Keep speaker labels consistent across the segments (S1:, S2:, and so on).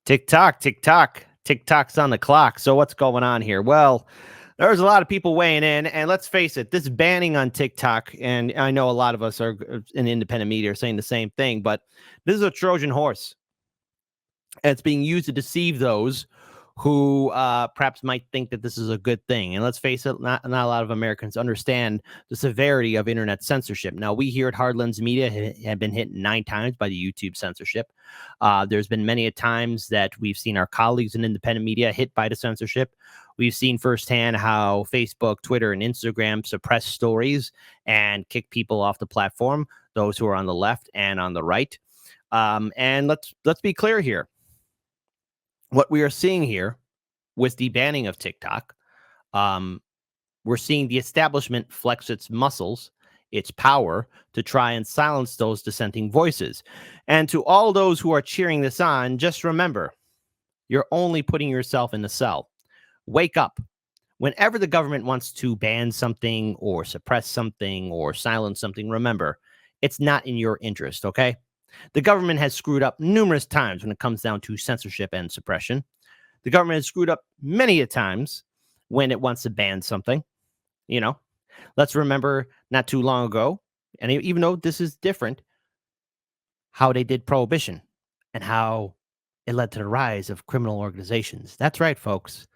S1: TikTok, TikTok, TikTok's on the clock. So what's going on here? Well, there's a lot of people weighing in, and let's face it, this banning on TikTok, and I know a lot of us are in independent media are saying the same thing, but this is a Trojan horse. And it's being used to deceive those who perhaps might think that this is a good thing. And let's face it, not a lot of Americans understand the severity of internet censorship. Now, we here at Hardlands Media have been hit 9 times by the YouTube censorship. There's been many a times that we've seen our colleagues in independent media hit by the censorship. We've seen firsthand how Facebook, Twitter, and Instagram suppress stories and kick people off the platform, those who are on the left and on the right. And let's be clear here. What we are seeing here with the banning of TikTok, we're seeing the establishment flex its muscles, its power to try and silence those dissenting voices. And to all those who are cheering this on, just remember, you're only putting yourself in the cell. Wake up. Whenever the government wants to ban something or suppress something or silence something, remember, it's not in your interest, okay? The government has screwed up numerous times when it comes down to censorship and suppression. The government has screwed up many a times when it wants to ban something. You know, let's remember not too long ago, and even though this is different, how they did prohibition and how it led to the rise of criminal organizations. That's right, folks.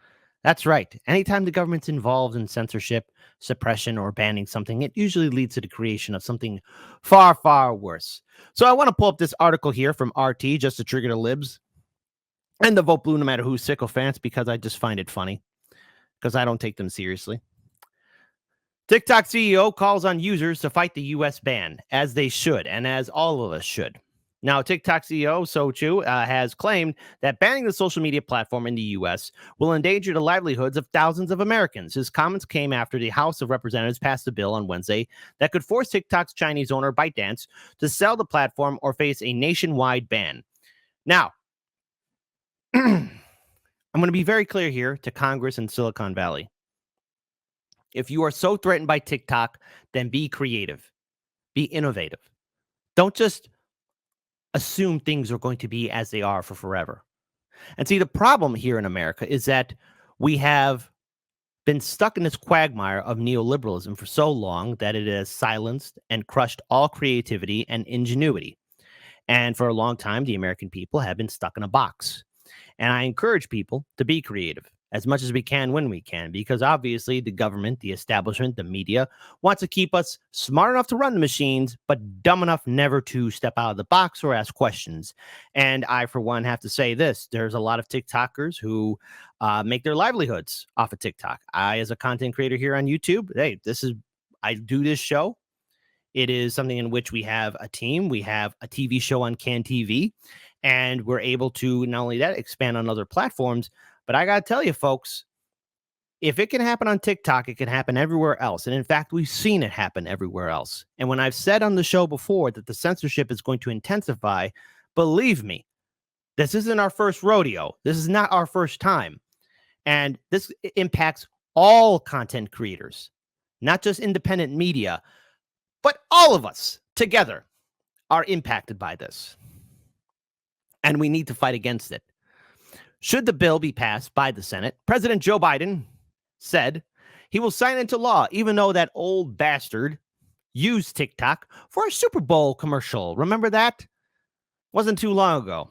S1: That's right. Anytime the government's involved in censorship, suppression, or banning something, it usually leads to the creation of something far, far worse. So I want to pull up this article here from RT just to trigger the libs and the vote blue no matter who's sycophants, because I just find it funny because I don't take them seriously. TikTok CEO calls on users to fight the U.S. ban, as they should, and as all of us should. Now, TikTok CEO Sochu has claimed that banning the social media platform in the U.S. will endanger the livelihoods of thousands of Americans. His comments came after the House of Representatives passed a bill on Wednesday that could force TikTok's Chinese owner ByteDance to sell the platform or face a nationwide ban. Now, I'm going to be very clear here to Congress and Silicon Valley. If you are so threatened by TikTok, then be creative, be innovative. Don't just assume things are going to be as they are for forever. And see, the problem here in America is that we have been stuck in this quagmire of neoliberalism for so long that it has silenced and crushed all creativity and ingenuity. And for a long time, the American people have been stuck in a box. And I encourage people to be creative as much as we can when we can, because obviously the government, the establishment, the media wants to keep us smart enough to run the machines, but dumb enough never to step out of the box or ask questions. And I, for one, have to say this. There's a lot of TikTokers who make their livelihoods off of TikTok. I, as a content creator here on YouTube, hey, I do this show. It is something in which we have a team. We have a TV show on Can TV, and we're able to not only that expand on other platforms, but I got to tell you, folks, if it can happen on TikTok, it can happen everywhere else. And in fact, we've seen it happen everywhere else. And when I've said on the show before that the censorship is going to intensify, believe me, this isn't our first rodeo. This is not our first time. And this impacts all content creators, not just independent media, but all of us together are impacted by this. And we need to fight against it. Should the bill be passed by the Senate, President Joe Biden said he will sign into law, even though that old bastard used TikTok for a Super Bowl commercial. Remember that? Wasn't too long ago.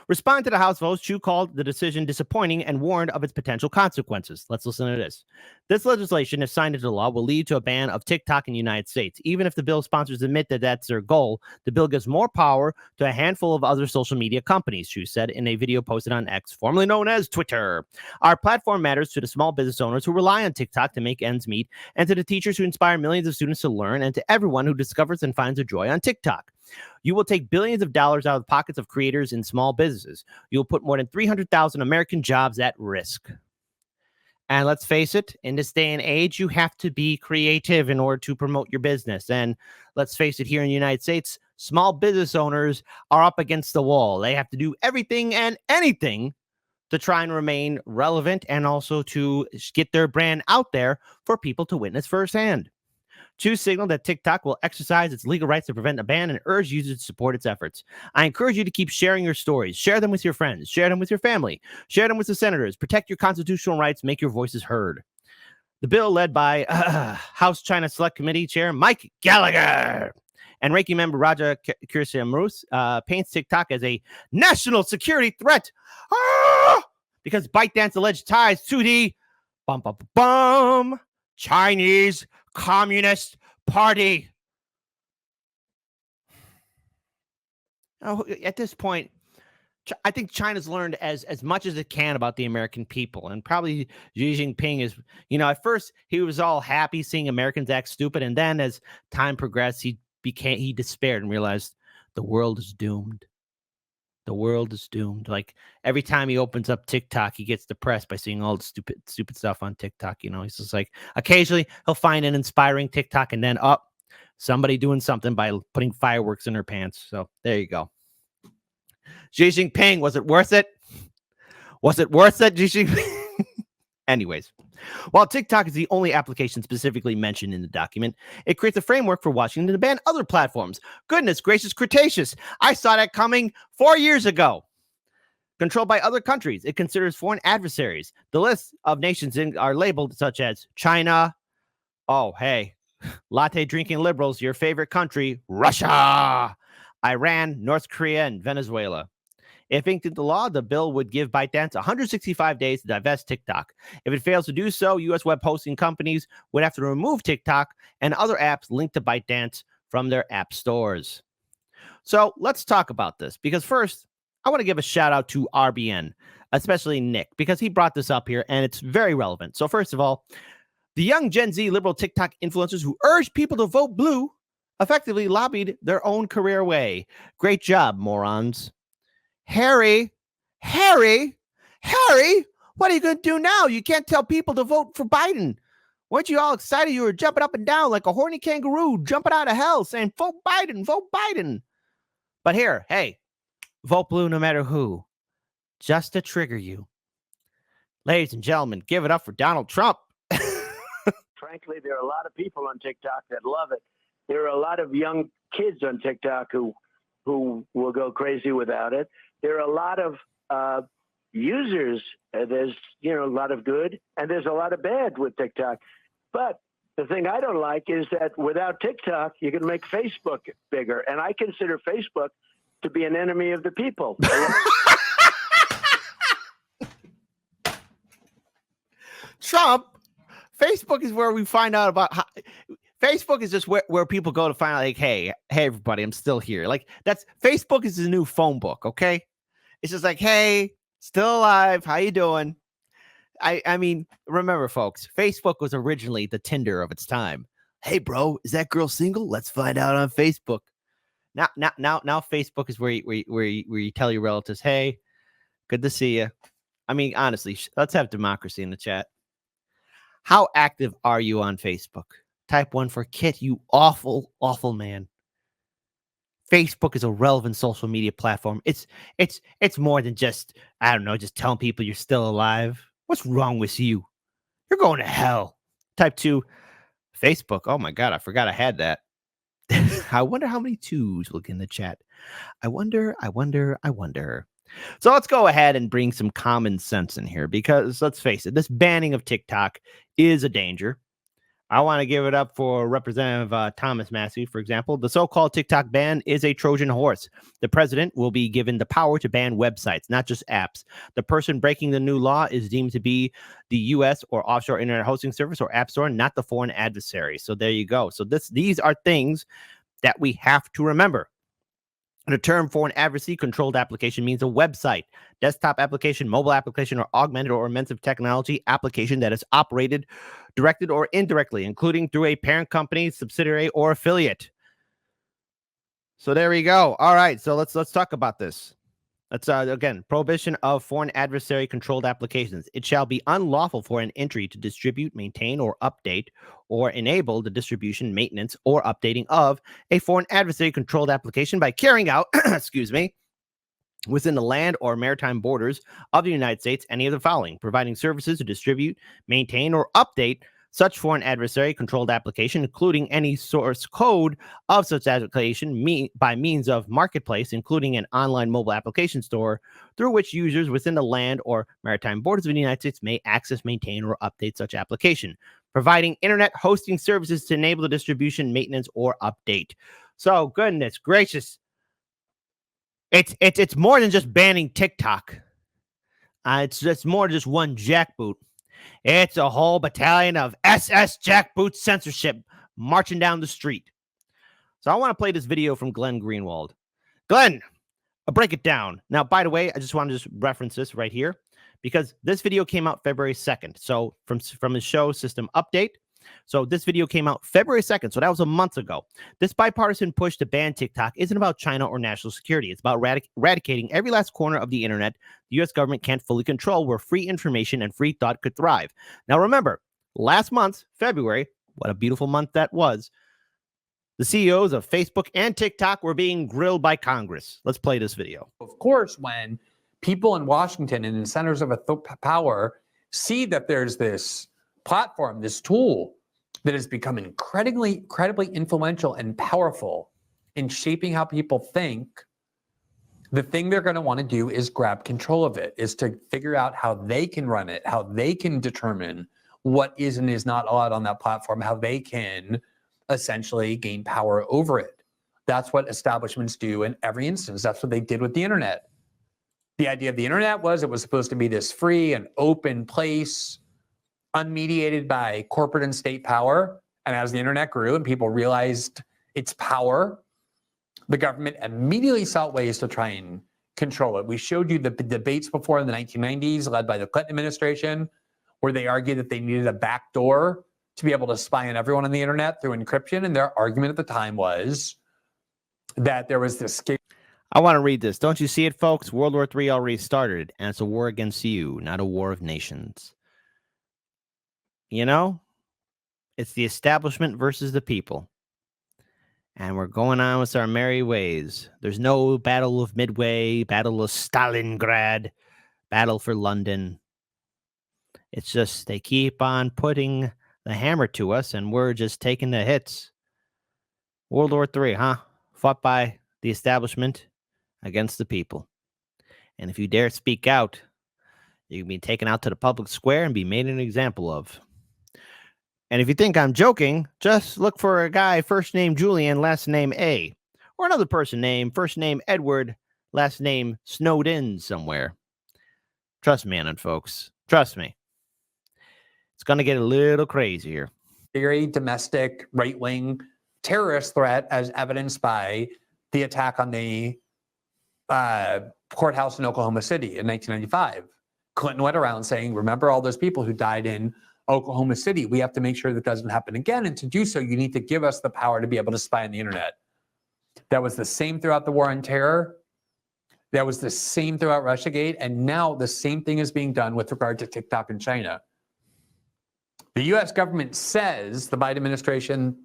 S1: Responding to the House votes, Chu called the decision disappointing and warned of its potential consequences. Let's listen to this. This legislation, if signed into law, will lead to a ban of TikTok in the United States. Even if the bill sponsors admit that that's their goal, the bill gives more power to a handful of other social media companies, Chu said in a video posted on X, formerly known as Twitter. Our platform matters to the small business owners who rely on TikTok to make ends meet, and to the teachers who inspire millions of students to learn, and to everyone who discovers and finds a joy on TikTok. You will take billions of dollars out of the pockets of creators in small businesses. You will put more than 300,000 American jobs at risk. And let's face it, in this day and age, you have to be creative in order to promote your business. And let's face it, here in the United States, small business owners are up against the wall. They have to do everything and anything to try and remain relevant and also to get their brand out there for people to witness firsthand. Choose signal that TikTok will exercise its legal rights to prevent a ban and urge users to support its efforts. I encourage you to keep sharing your stories. Share them with your friends. Share them with your family. Share them with the senators. Protect your constitutional rights. Make your voices heard. The bill led by House China Select Committee Chair Mike Gallagher and Ranking Member Raja Kirsiamrus paints TikTok as a national security threat because ByteDance alleged ties to the Chinese Communist Party. Oh, at this point, I think China's learned as much as it can about the American people, and probably Xi Jinping is, at first he was all happy seeing Americans act stupid, and then as time progressed, he despaired and realized the world is doomed. The world is doomed. Like every time he opens up TikTok, he gets depressed by seeing all the stupid stuff on TikTok. He's just like, occasionally he'll find an inspiring TikTok and then somebody doing something by putting fireworks in their pants. So there you go. Xi Jinping, was it worth it? Was it worth it, Xi Jinping? Anyways, while TikTok is the only application specifically mentioned in the document, it creates a framework for Washington to ban other platforms. Goodness gracious, Cretaceous. I saw that coming 4 years ago. Controlled by other countries, it considers foreign adversaries. The list of nations are labeled such as China. Oh, hey, latte drinking liberals, your favorite country, Russia, Iran, North Korea, and Venezuela. If inked into law, the bill would give ByteDance 165 days to divest TikTok. If it fails to do so, U.S. web hosting companies would have to remove TikTok and other apps linked to ByteDance from their app stores. So let's talk about this, because first, I want to give a shout out to RBN, especially Nick, because he brought this up here and it's very relevant. So first of all, the young Gen Z liberal TikTok influencers who urged people to vote blue effectively lobbied their own career away. Great job, morons. Harry, what are you going to do now? You can't tell people to vote for Biden. Weren't you all excited? You were jumping up and down like a horny kangaroo, jumping out of hell, saying, vote Biden, vote Biden. But here, hey, vote blue no matter who, just to trigger you. Ladies and gentlemen, give it up for Donald Trump.
S2: Frankly, there are a lot of people on TikTok that love it. There are a lot of young kids on TikTok who will go crazy without it. There are a lot of users. There's a lot of good and there's a lot of bad with TikTok. But the thing I don't like is that without TikTok, you can make Facebook bigger. And I consider Facebook to be an enemy of the people.
S1: Trump, Facebook is where we find out about how Facebook is just where people go to find out, like, hey, everybody, I'm still here. Like, Facebook is the new phone book, okay? It's just like, hey, still alive. How you doing? I mean, remember, folks, Facebook was originally the Tinder of its time. Hey, bro, is that girl single? Let's find out on Facebook. Now, Facebook is where you tell your relatives, hey, good to see you. I mean, honestly, let's have democracy in the chat. How active are you on Facebook? Type 1 for Kit, you awful, awful man. Facebook is a relevant social media platform. It's more than just, I don't know, just telling people you're still alive. What's wrong with you? You're going to hell. Type 2, Facebook. Oh my God, I forgot I had that. I wonder how many 2s will get in the chat. I wonder. So let's go ahead and bring some common sense in here, because let's face it, this banning of TikTok is a danger. I want to give it up for Representative Thomas Massey, for example. The so-called TikTok ban is a Trojan horse. The president will be given the power to ban websites, not just apps. The person breaking the new law is deemed to be the U.S. or offshore internet hosting service or app store, not the foreign adversary. So there you go. So these are things that we have to remember. The term foreign adversary controlled application means a website, desktop application, mobile application, or augmented or immersive technology application that is operated, directed, or indirectly, including through a parent company, subsidiary, or affiliate. So there we go. All right, so let's talk about this. That's again, prohibition of foreign adversary controlled applications. It shall be unlawful for an entry to distribute, maintain, or update, or enable the distribution, maintenance, or updating of a foreign adversary controlled application by carrying out, within the land or maritime borders of the United States, any of the following: providing services to distribute, maintain, or update such foreign adversary-controlled application, including any source code of such application by means of marketplace, including an online mobile application store, through which users within the land or maritime borders of the United States may access, maintain, or update such application, providing internet hosting services to enable the distribution, maintenance, or update. So, goodness gracious, it's more than just banning TikTok. It's just more than just one jackboot. It's a whole battalion of SS jackboot censorship marching down the street. So I want to play this video from Glenn Greenwald. Glenn, I'll break it down. Now, by the way, I just want to just reference this right here because this video came out February 2nd. So from his show System Update. So this video came out February 2nd. So that was a month ago. This bipartisan push to ban TikTok isn't about China or national security. It's about eradicating every last corner of the internet the U.S. government can't fully control, where free information and free thought could thrive. Now, remember, last month, February, what a beautiful month that was, the CEOs of Facebook and TikTok were being grilled by Congress. Let's play this video.
S3: Of course, when people in Washington and in centers of power see that there's this platform, this tool that has become incredibly influential and powerful in shaping how people think, the thing they're going to want to do is grab control of it, is to figure out how they can run it, how they can determine what is and is not allowed on that platform, how they can essentially gain power over it. That's what establishments do in every instance. That's what they did with the internet. The idea of the internet was it was supposed to be this free and open place, unmediated by corporate and state power. And as the internet grew and people realized its power, the government immediately sought ways to try and control it. We showed you the debates before in the 1990s, led by the Clinton administration, where they argued that they needed a backdoor to be able to spy on everyone on the internet through encryption. And their argument at the time was that there was this...
S1: I want to read this. Don't you see it, folks? World War III already started, and it's a war against you, not a war of nations. You know, it's the establishment versus the people. And we're going on with our merry ways. There's no Battle of Midway, Battle of Stalingrad, Battle for London. It's just they keep on putting the hammer to us, and we're just taking the hits. World War III, huh? Fought by the establishment against the people. And if you dare speak out, you can be taken out to the public square and be made an example of. And if you think I'm joking, just look for a guy, first name Julian, last name A. Or another person named, first name Edward, last name snowed in somewhere. Trust me on it, folks. Trust me. It's going to get a little crazier.
S3: Very domestic, right-wing terrorist threat, as evidenced by the attack on the courthouse in Oklahoma City in 1995. Clinton went around saying, remember all those people who died in Oklahoma City. We have to make sure that doesn't happen again. And to do so, you need to give us the power to be able to spy on the internet. That was the same throughout the war on terror. That was the same throughout Russiagate. And now the same thing is being done with regard to TikTok in China. The US government says, the Biden administration,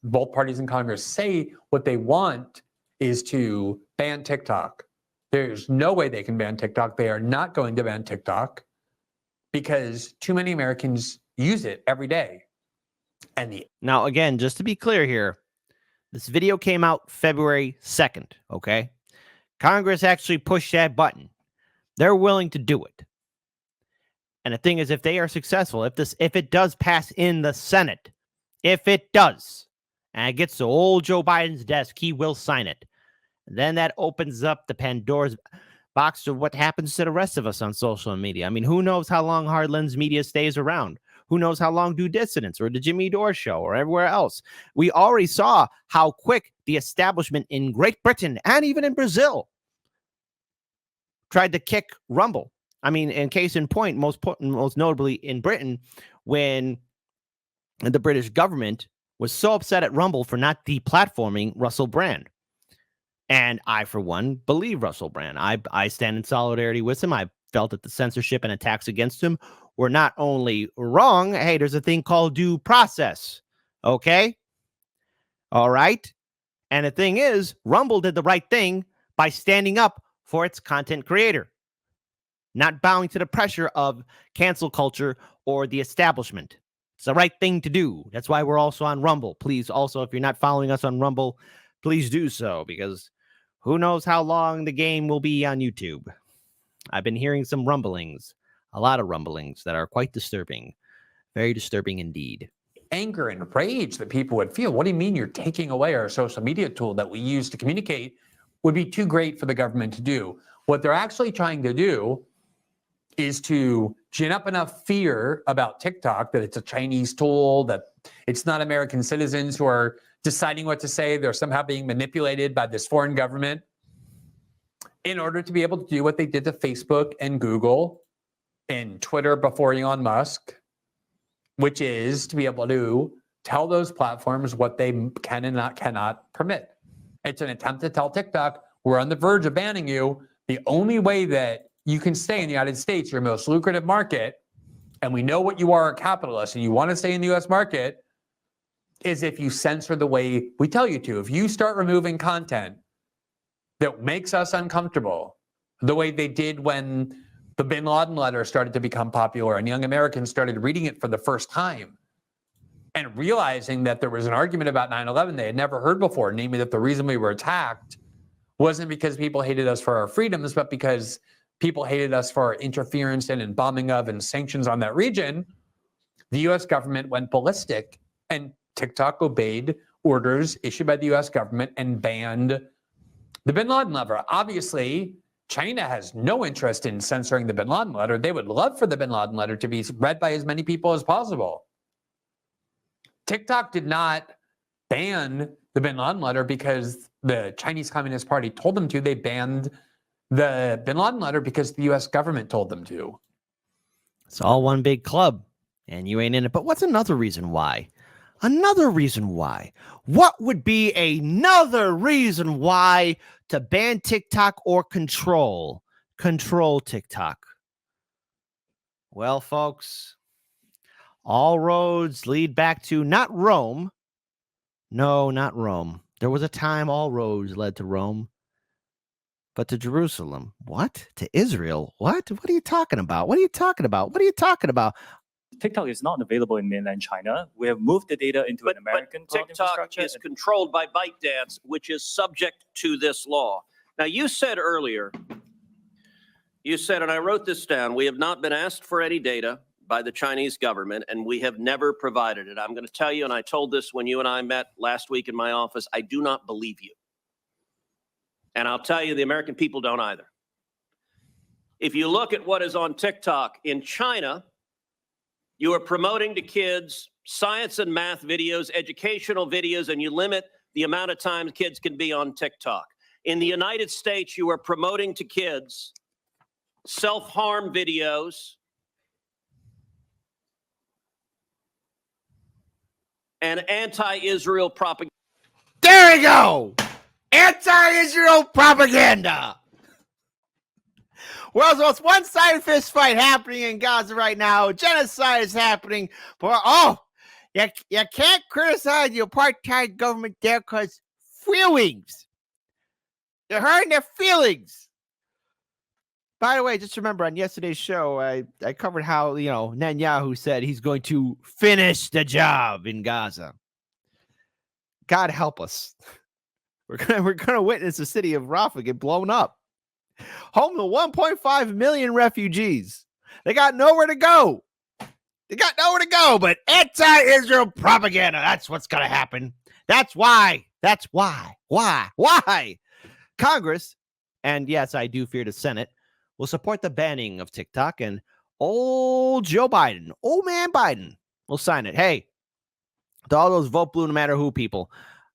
S3: both parties in Congress say what they want is to ban TikTok. There's no way they can ban TikTok. They are not going to ban TikTok because too many Americans use it every day. And
S1: now, again, just to be clear here, this video came out February 2nd, okay? Congress actually pushed that button. They're willing to do it. And the thing is, if they are successful, if it does pass in the Senate, if it does, and it gets to old Joe Biden's desk, he will sign it. Then that opens up the Pandora's box to what happens to the rest of us on social media. I mean, who knows how long Hard Lens Media stays around? Who knows how long Do Dissidents or the Jimmy Dore Show or everywhere else? We already saw how quick the establishment in Great Britain and even in Brazil tried to kick Rumble. I mean, in case in point, most notably in Britain, when the British government was so upset at Rumble for not deplatforming Russell Brand. And I, for one, believe Russell Brand. I stand in solidarity with him. I felt that the censorship and attacks against him were not only wrong. Hey, there's a thing called due process. Okay? All right? And the thing is, Rumble did the right thing by standing up for its content creator, not bowing to the pressure of cancel culture or the establishment. It's the right thing to do. That's why we're also on Rumble. Please, also, if you're not following us on Rumble, please do so, because who knows how long the game will be on YouTube. I've been hearing some rumblings, a lot of rumblings that are quite disturbing. Very disturbing indeed.
S3: Anger and rage that people would feel. What do you mean you're taking away our social media tool that we use to communicate? Would be too great for the government to do. What they're actually trying to do is to gin up enough fear about TikTok that it's a Chinese tool, that it's not American citizens who are deciding what to say. They're somehow being manipulated by this foreign government in order to be able to do what they did to Facebook and Google and Twitter before Elon Musk, which is to be able to tell those platforms what they can and cannot permit. It's an attempt to tell TikTok, we're on the verge of banning you. The only way that you can stay in the United States, your most lucrative market, and we know what you are, a capitalist, and you want to stay in the US market, is if you censor the way we tell you to. If you start removing content that makes us uncomfortable, the way they did when the Bin Laden letter started to become popular and young Americans started reading it for the first time and realizing that there was an argument about 9/11 they had never heard before, namely that the reason we were attacked wasn't because people hated us for our freedoms, but because people hated us for our interference in and bombing of and sanctions on that region. The US government went ballistic, and TikTok obeyed orders issued by the US government and banned the Bin Laden letter. Obviously, China has no interest in censoring the Bin Laden letter. They would love for the Bin Laden letter to be read by as many people as possible. TikTok did not ban the Bin Laden letter because the Chinese Communist Party told them to. They banned the Bin Laden letter because the US government told them to.
S1: It's all one big club, and you ain't in it. But what's another reason why? Another reason why? What would be another reason why to ban TikTok or control TikTok? Well, folks, all roads lead back to not Rome. No, not Rome. There was a time all roads led to Rome, but to Jerusalem. What? To Israel? What? What are you talking about? What are you talking about? What are you talking about?
S4: TikTok is not available in mainland China. We have moved the data into an American cloud
S5: TikTok
S4: infrastructure.
S5: is controlled by ByteDance, which is subject to this law. Now, you said earlier, and I wrote this down, we have not been asked for any data by the Chinese government, and we have never provided it. I'm going to tell you, and I told this when you and I met last week in my office, I do not believe you. And I'll tell you, the American people don't either. If you look at what is on TikTok in China, you are promoting to kids science and math videos, educational videos, and you limit the amount of time kids can be on TikTok. In the United States, you are promoting to kids self-harm videos and anti-Israel propaganda.
S1: There we go. Anti-Israel propaganda. Well, so it's one-sided fist fight happening in Gaza right now. Genocide is happening. But, you can't criticize the apartheid government there because feelings. They're hurting their feelings. By the way, just remember on yesterday's show, I covered how, Netanyahu said he's going to finish the job in Gaza. God help us. We're gonna witness the city of Rafah get blown up. Home to 1.5 million refugees. They got nowhere to go. But anti-Israel propaganda. That's what's going to happen. That's why. Why? Congress, and yes, I do fear the Senate, will support the banning of TikTok, and old Joe Biden, old man Biden, will sign it. Hey, to all those vote blue no matter who people,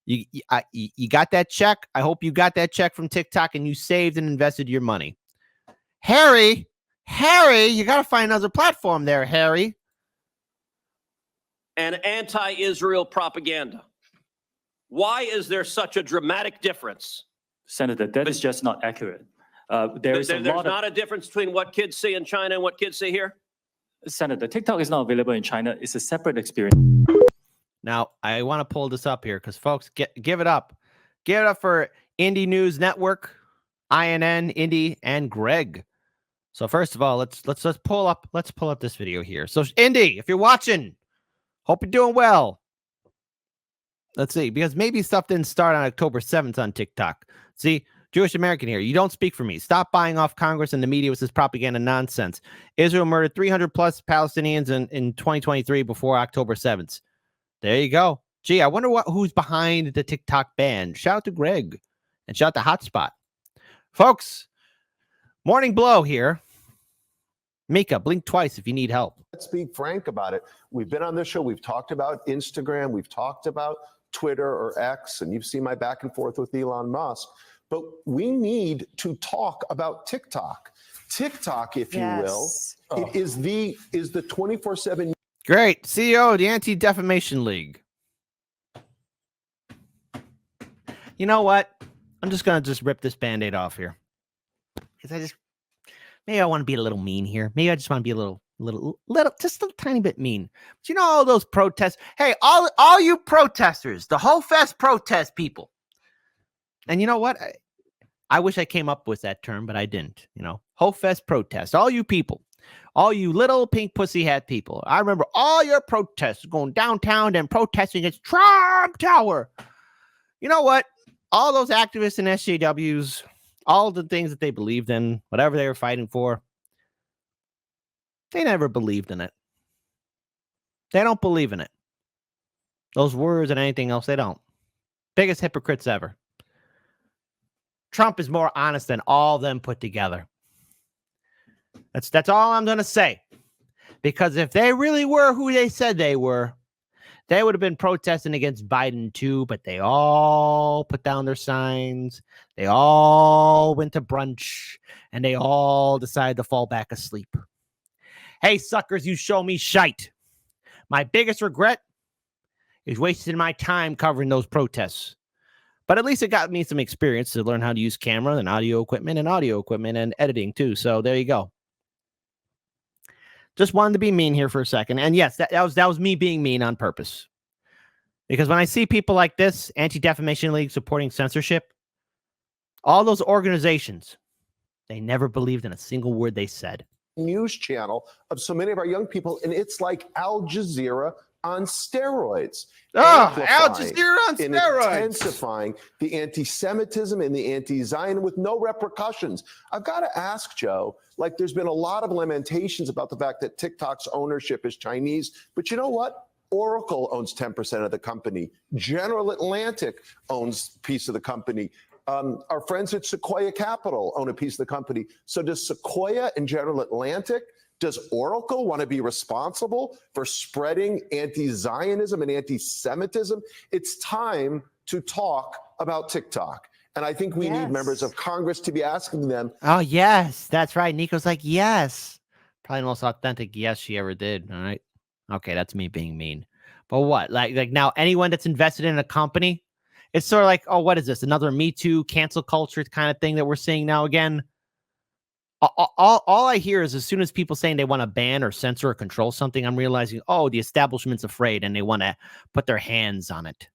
S1: you got that check? I hope you got that check from TikTok and you saved and invested your money. Harry, you got to find another platform there, Harry.
S5: And anti-Israel propaganda. Why is there such a dramatic difference?
S4: Senator, that is just not accurate. There's
S5: not a difference between what kids see in China and what kids see here?
S4: Senator, TikTok is not available in China. It's a separate experience.
S1: Now, I want to pull this up here because, folks, give it up. Give it up for Indie News Network, INN, Indy, and Greg. So first of all, let's pull up this video here. So Indy, if you're watching, Hope you're doing well. Let's see, because maybe stuff didn't start on October 7th on TikTok. See, Jewish American here. You don't speak for me. Stop buying off Congress and the media with this propaganda nonsense. Israel murdered 300 plus Palestinians in 2023 before October 7th. There you go. Gee, I wonder who's behind the TikTok ban. Shout out to Greg and shout out to Hotspot. Folks, Morning Blow here. Mika, blink twice if you need help.
S6: Let's be frank about it. We've been on this show. We've talked about Instagram. We've talked about Twitter or X, and you've seen my back and forth with Elon Musk. But we need to talk about TikTok. TikTok, if you will, it is the 24/7.
S1: Great. CEO of the Anti-Defamation League. You know what? I'm just going to rip this Band-Aid off here. Because maybe I want to be a little mean here. Maybe I just want to be a little, just a tiny bit mean. But you know all those protests? Hey, all you protesters, the whole fest protest people. And you know what? I wish I came up with that term, but I didn't. You know, whole fest protest. All you people, all you little pink pussy hat people. I remember all your protests going downtown and protesting against Trump Tower. You know what? All those activists and SJWs, all the things that they believed in, whatever they were fighting for, they never believed in it. They don't believe in it. Those words and anything else, they don't. Biggest hypocrites ever. Trump is more honest than all of them put together. That's all I'm going to say. Because if they really were who they said they were, they would have been protesting against Biden too, but they all put down their signs. They all went to brunch, and they all decided to fall back asleep. Hey, suckers, you show me shite. My biggest regret is wasting my time covering those protests. But at least it got me some experience to learn how to use camera and audio equipment and editing too. So there you go. Just wanted to be mean here for a second. And yes, that was me being mean on purpose. Because when I see people like this, Anti-Defamation League supporting censorship, all those organizations, they never believed in a single word they said.
S6: News channel of so many of our young people, and it's like Al Jazeera on steroids.
S1: Al Jazeera on
S6: and
S1: steroids.
S6: Intensifying the anti-Semitism and the anti-Zionism with no repercussions. I've got to ask, Joe, like there's been a lot of lamentations about the fact that TikTok's ownership is Chinese, but you know what? Oracle owns 10% of the company. General Atlantic owns a piece of the company. Our friends at Sequoia Capital own a piece of the company. So does Sequoia and General Atlantic, does Oracle want to be responsible for spreading anti-Zionism and anti-Semitism? It's time to talk about TikTok. And I think we need members of Congress to be asking them.
S1: Oh, yes, that's right. Nico's like, yes. Probably the most authentic yes she ever did. All right. Okay, that's me being mean. But what? Like now, anyone that's invested in a company, it's sort of like, oh, what is this? Another Me Too cancel culture kind of thing that we're seeing now again? All I hear is as soon as people saying they want to ban or censor or control something, I'm realizing, oh, the establishment's afraid and they want to put their hands on it.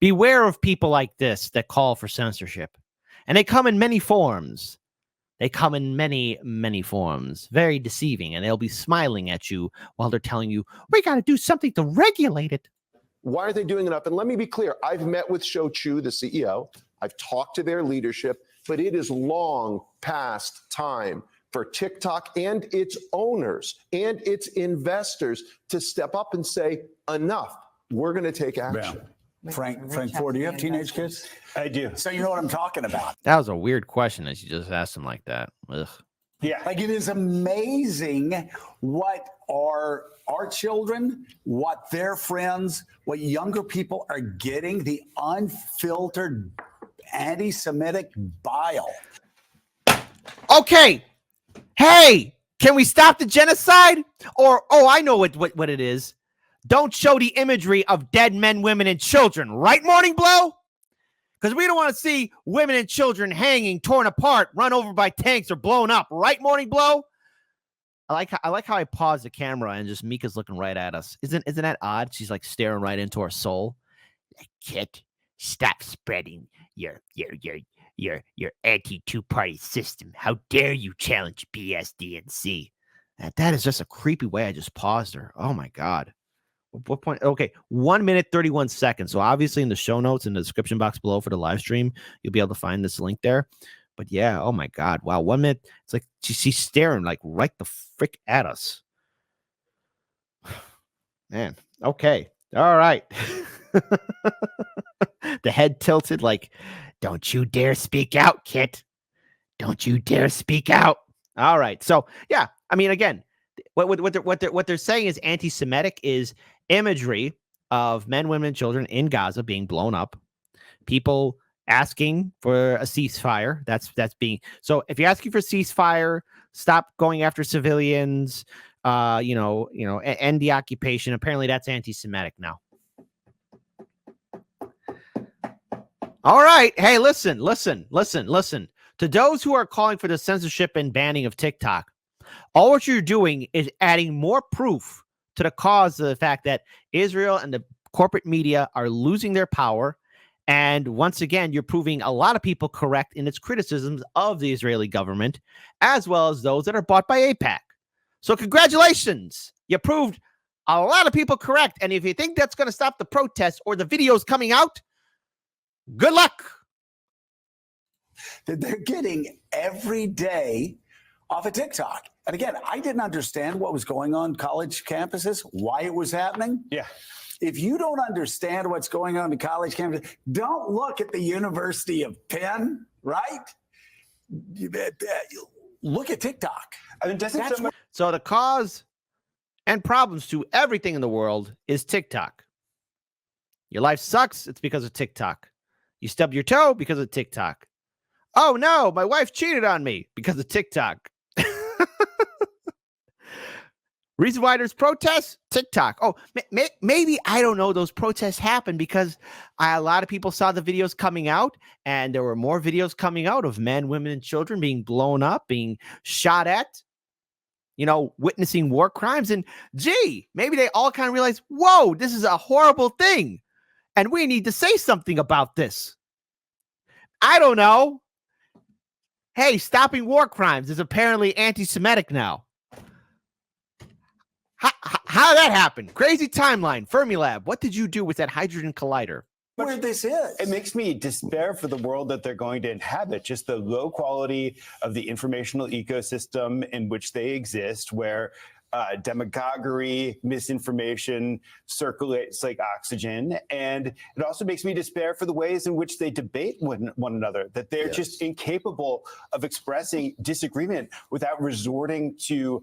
S1: Beware of people like this that call for censorship. And they come in many forms. They come in many, many forms. Very deceiving. And they'll be smiling at you while they're telling you, we got to do something to regulate it.
S6: Why are they doing enough? And let me be clear. I've met with Shou Chu, the CEO. I've talked to their leadership. But it is long past time for TikTok and its owners and its investors to step up and say, enough, we're going to take action.
S7: Yeah. Frank Ford, do you have teenage kids?
S8: I do.
S7: So you know what I'm talking about.
S1: That was a weird question that you just asked him like that. Ugh.
S8: Yeah.
S7: Like it is amazing what our children, what their friends, what younger people are getting, the unfiltered anti-Semitic bile.
S1: Okay. Hey, can we stop the genocide? Or, I know what it is. Don't show the imagery of dead men, women, and children. Right, Morning Blow? Because we don't want to see women and children hanging, torn apart, run over by tanks, or blown up. Right, Morning Blow? I like how I pause the camera and just Mika's looking right at us. Isn't that odd? She's like staring right into our soul. Kid, stop spreading your anti-two-party system. How dare you challenge BS, DNC? That is just a creepy way I just paused her. Oh my God. What point? Okay, 1 minute 31 seconds. So obviously in the show notes in the description box below for the live stream, you'll be able to find this link there. But yeah, oh my God, wow, 1 minute. It's like she's staring like right the frick at us. Man, okay, all right. The head tilted, like, don't you dare speak out, Kit. Don't you dare speak out. All right, so yeah, I mean, again, what they're saying is anti-Semitic is imagery of men, women, and children in Gaza being blown up. People asking for a ceasefire. That's being so. If you're asking for ceasefire, stop going after civilians. End the occupation. Apparently, that's anti-Semitic now. All right. Hey, listen. To those who are calling for the censorship and banning of TikTok, all what you're doing is adding more proof to the cause of the fact that Israel and the corporate media are losing their power. And once again, you're proving a lot of people correct in its criticisms of the Israeli government, as well as those that are bought by AIPAC. So congratulations. You proved a lot of people correct. And if you think that's going to stop the protests or the videos coming out, good luck.
S7: That they're getting every day off of TikTok. And again, I didn't understand what was going on college campuses, why it was happening.
S8: Yeah.
S7: If you don't understand what's going on in college campuses, don't look at the University of Penn, right? Look at TikTok.
S8: I mean,
S1: So the cause and problems to everything in the world is TikTok. Your life sucks, it's because of TikTok. You stubbed your toe because of TikTok. Oh no, my wife cheated on me because of TikTok. Reason why there's protests? TikTok. Oh, maybe, I don't know, those protests happened because a lot of people saw the videos coming out, and there were more videos coming out of men, women, and children being blown up, being shot at, witnessing war crimes. And gee, maybe they all kind of realized, whoa, this is a horrible thing, and we need to say something about this. I don't know. Hey, stopping war crimes is apparently anti-Semitic now. How did that happen? Crazy timeline. Fermilab, what did you do with that hydrogen collider?
S7: Where this is.
S8: It makes me despair for the world that they're going to inhabit, just the low quality of the informational ecosystem in which they exist, where demagoguery, misinformation circulates like oxygen. And it also makes me despair for the ways in which they debate one another, that they're just incapable of expressing disagreement without resorting to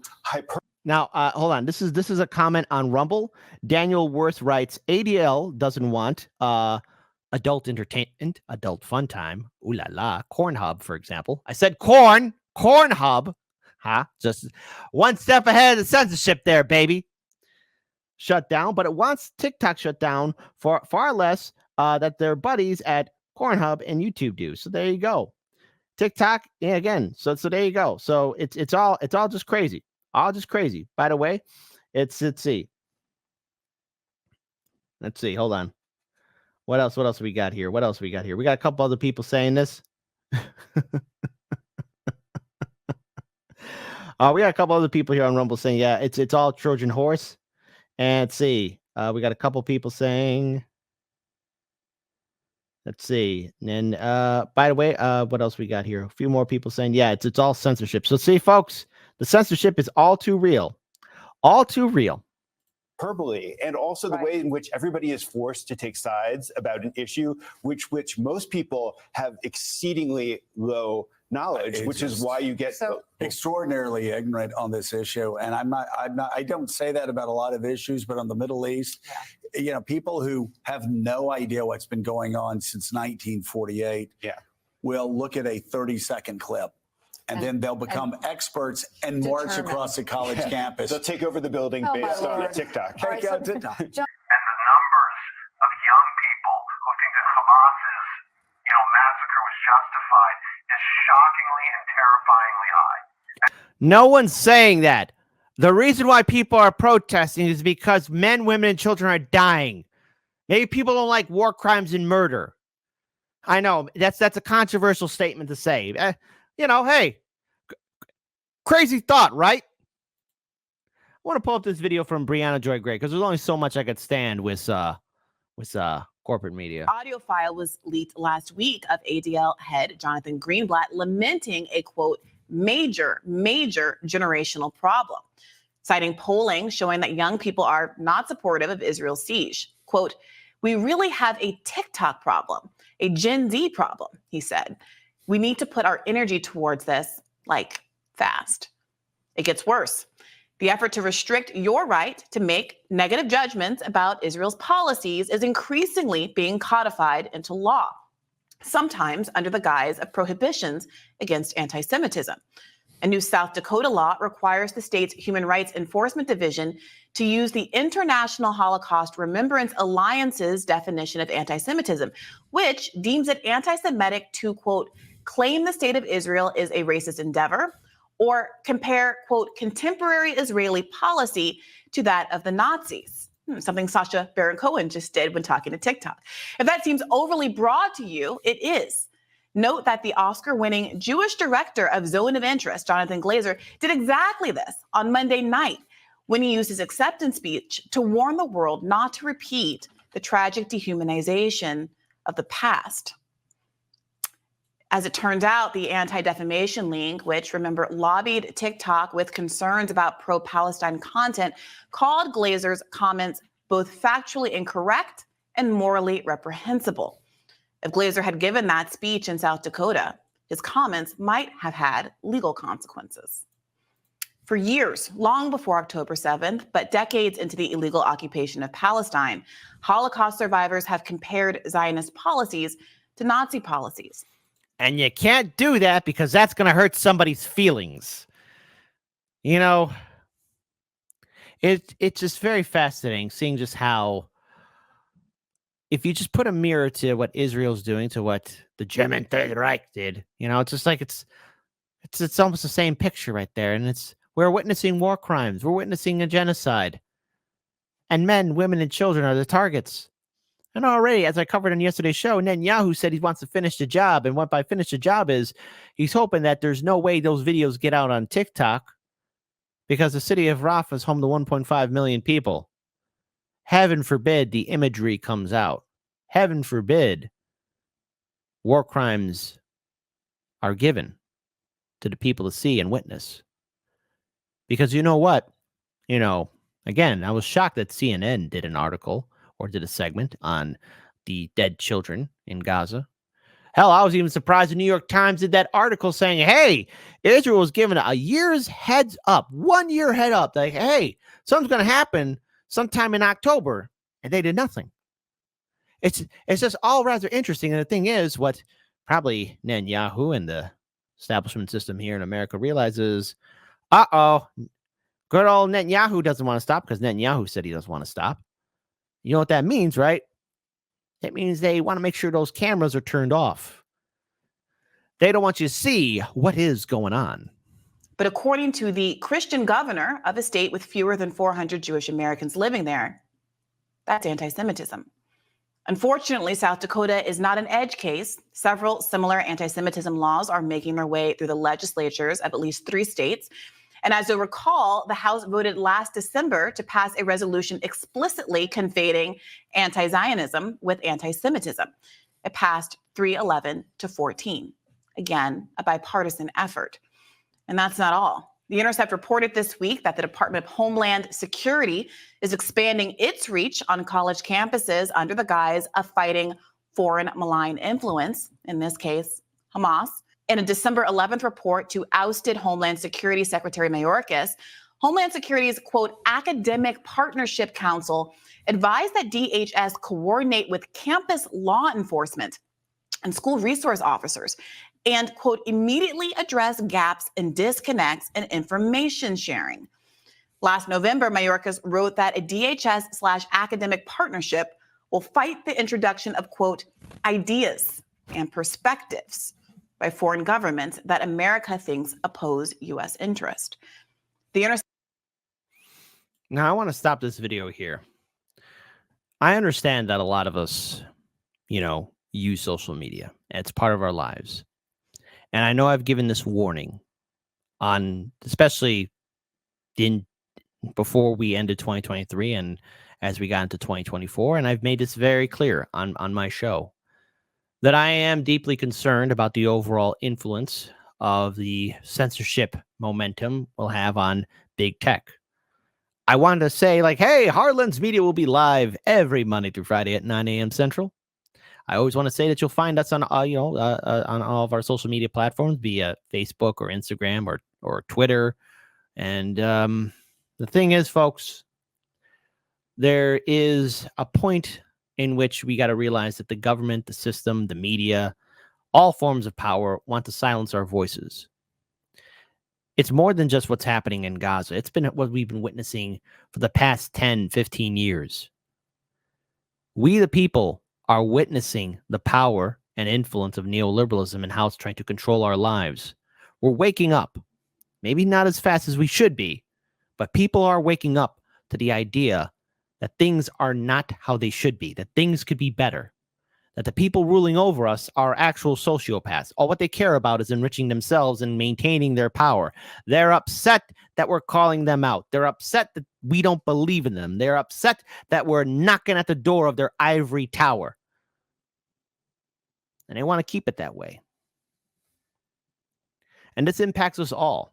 S1: Now, hold on. This is a comment on Rumble. Daniel Worth writes, ADL doesn't want adult entertainment, adult fun time. Ooh la la. Cornhub, for example. I said Cornhub. Huh? Just one step ahead of the censorship there, baby. Shut down, but it wants TikTok shut down for far less that their buddies at Cornhub and YouTube do. So there you go. TikTok, yeah, again. So there you go. So it's all just crazy. All just crazy. By the way, let's see. Hold on. What else we got here? We got a couple other people saying this. We got a couple other people here on Rumble saying, yeah, it's all Trojan horse. And let's see. We got a couple people saying, let's see. And then by the way, what else we got here? A few more people saying, yeah, it's all censorship. So see, folks, the censorship is all too real. All too real.
S8: hyperbole, and also the way in which everybody is forced to take sides about an issue which most people have exceedingly low knowledge, which is why you get
S7: extraordinarily ignorant on this issue. And I don't say that about a lot of issues, but on the Middle East, people who have no idea what's been going on since 1948 will look at a 30-second clip. And then they'll become experts and march across the college campus.
S8: They'll take over the building based on TikTok.
S7: Take out TikTok.
S9: And the numbers of young people who think that Hamas's, massacre was justified is shockingly and terrifyingly high.
S1: No one's saying that. The reason why people are protesting is because men, women, and children are dying. Maybe people don't like war crimes and murder. I know that's a controversial statement to say. Hey, crazy thought, right? want to pull up this video from Brianna Joy Gray because there's only so much I could stand with corporate media.
S10: Audio file was leaked last week of ADL head Jonathan Greenblatt lamenting a, quote, major generational problem, citing polling showing that young people are not supportive of Israel's siege. Quote, we really have a TikTok problem, a Gen Z problem, he said. We need to put our energy towards this, like, fast. It gets worse. The effort to restrict your right to make negative judgments about Israel's policies is increasingly being codified into law, sometimes under the guise of prohibitions against anti-Semitism. A new South Dakota law requires the state's Human Rights Enforcement Division to use the International Holocaust Remembrance Alliance's definition of anti-Semitism, which deems it anti-Semitic to, quote, claim the state of Israel is a racist endeavor, or compare, quote, contemporary Israeli policy to that of the Nazis. Something Sacha Baron Cohen just did when talking to TikTok. If that seems overly broad to you, it is. Note that the Oscar-winning Jewish director of Zone of Interest, Jonathan Glazer, did exactly this on Monday night when he used his acceptance speech to warn the world not to repeat the tragic dehumanization of the past. As it turns out, the Anti-Defamation League, which, remember, lobbied TikTok with concerns about pro-Palestine content, called Glazer's comments both factually incorrect and morally reprehensible. If Glazer had given that speech in South Dakota, his comments might have had legal consequences. For years, long before October 7th, but decades into the illegal occupation of Palestine, Holocaust survivors have compared Zionist policies to Nazi policies.
S1: And you can't do that because that's going to hurt somebody's feelings. You know, it's just very fascinating seeing just how, if you just put a mirror to what Israel's doing to what the German Third Reich did, you know, it's just like it's almost the same picture right there. And we're witnessing war crimes. We're witnessing a genocide. And men, women, and children are the targets. And already, as I covered in yesterday's show, Netanyahu said he wants to finish the job. And what by finish the job is, he's hoping that there's no way those videos get out on TikTok because the city of Rafah is home to 1.5 million people. Heaven forbid the imagery comes out. Heaven forbid war crimes are given to the people to see and witness. Because you know what? You know, again, I was shocked that CNN did an article or did a segment on the dead children in Gaza. Hell, I was even surprised the New York Times did that article saying, hey, Israel was given a year's heads up, 1 year head up. Like, hey, something's going to happen sometime in October. And they did nothing. It's just all rather interesting. And the thing is, what probably Netanyahu and the establishment system here in America realizes, good old Netanyahu doesn't want to stop because Netanyahu said he doesn't want to stop. You know what that means, right? That means they want to make sure those cameras are turned off. They don't want you to see what is going on.
S10: But according to the Christian governor of a state with fewer than 400 Jewish Americans living there, that's anti-Semitism. Unfortunately, South Dakota is not an edge case. Several similar anti-Semitism laws are making their way through the legislatures of at least 3 states. And as you'll recall, the House voted last December to pass a resolution explicitly conflating anti-Zionism with anti-Semitism. It passed 311 to 14. Again, a bipartisan effort. And that's not all. The Intercept reported this week that the Department of Homeland Security is expanding its reach on college campuses under the guise of fighting foreign malign influence, in this case, Hamas. In a December 11th report to ousted Homeland Security Secretary Mayorkas, Homeland Security's, quote, Academic Partnership Council advised that DHS coordinate with campus law enforcement and school resource officers and, quote, immediately address gaps and disconnects in information sharing. Last November, Mayorkas wrote that a DHS/academic partnership will fight the introduction of, quote, ideas and perspectives by foreign governments that America thinks oppose U.S. interest.
S1: Now, I want to stop this video here. I understand that a lot of us, you know, use social media. It's part of our lives. And I know I've given this warning on especially the before we ended 2023 and as we got into 2024. And I've made this very clear on my show that I am deeply concerned about the overall influence of the censorship momentum will have on big tech. I wanted to say, like, hey, Heartlands Media will be live every Monday through Friday at 9 a.m. Central. I always want to say that you'll find us on, on all of our social media platforms, via Facebook or Instagram or Twitter. And the thing is, folks, there is a point in which we got to realize that the government, the system, the media, all forms of power want to silence our voices. It's more than just what's happening in Gaza. It's been what we've been witnessing for the past 10, 15 years. We, the people, are witnessing the power and influence of neoliberalism and how it's trying to control our lives. We're waking up, maybe not as fast as we should be, but people are waking up to the idea that things are not how they should be, that things could be better, that the people ruling over us are actual sociopaths. All what they care about is enriching themselves and maintaining their power. They're upset that we're calling them out. They're upset that we don't believe in them. They're upset that we're knocking at the door of their ivory tower. And they want to keep it that way. And this impacts us all.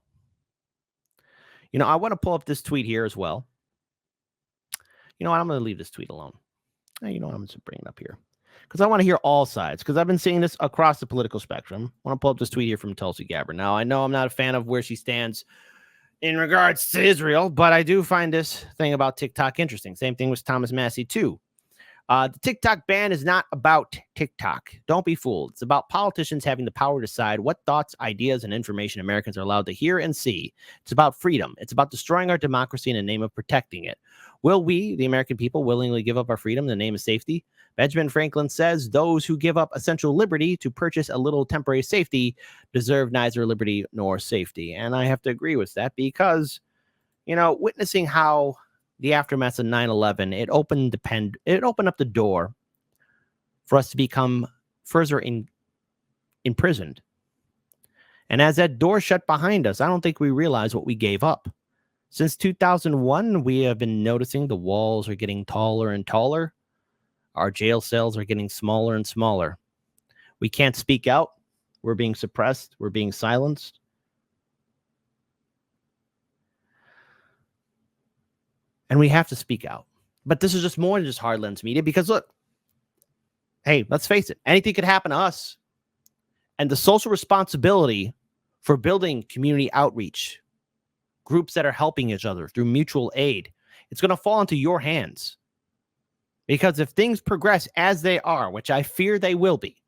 S1: You know, I want to pull up this tweet here as well. You know what? I'm going to leave this tweet alone. You know what? I'm just bring it up here because I want to hear all sides, because I've been seeing this across the political spectrum. I want to pull up this tweet here from Tulsi Gabbard. Now, I know I'm not a fan of where she stands in regards to Israel, but I do find this thing about TikTok interesting. Same thing with Thomas Massey, too. The TikTok ban is not about TikTok. Don't be fooled. It's about politicians having the power to decide what thoughts, ideas, and information Americans are allowed to hear and see. It's about freedom. It's about destroying our democracy in the name of protecting it. Will we, the American people, willingly give up our freedom in the name of safety? Benjamin Franklin says those who give up essential liberty to purchase a little temporary safety deserve neither liberty nor safety. And I have to agree with that because, you know, witnessing how the aftermath of 9/11, it opened up the door for us to become further imprisoned. And as that door shut behind us, I don't think we realize what we gave up. Since 2001, we have been noticing the walls are getting taller and taller. Our jail cells are getting smaller and smaller. We can't speak out. We're being suppressed. We're being silenced. And we have to speak out. But this is just more than just Hardlands Media, because look, hey, let's face it, anything could happen to us. And the social responsibility for building community outreach, groups that are helping each other through mutual aid, it's going to fall into your hands. Because if things progress as they are, which I fear they will be,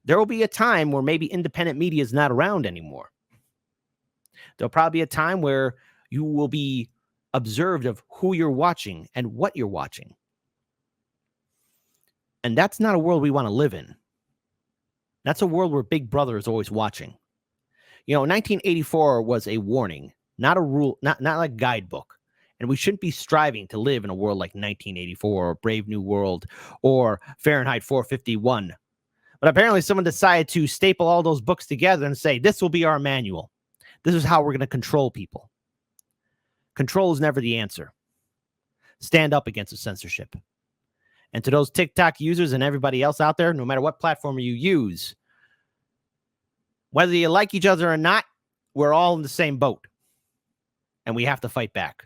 S1: there will be a time where maybe independent media is not around anymore. There'll probably be a time where you will be observed of who you're watching and what you're watching. And that's not a world we want to live in. That's a world where Big Brother is always watching. You know, 1984 was a warning, not a rule, not like a guidebook. And we shouldn't be striving to live in a world like 1984 or Brave New World or Fahrenheit 451. But apparently someone decided to staple all those books together and say, this will be our manual. This is how we're going to control people. Control is never the answer. Stand up against the censorship. And to those TikTok users and everybody else out there, no matter what platform you use, whether you like each other or not, we're all in the same boat. And we have to fight back.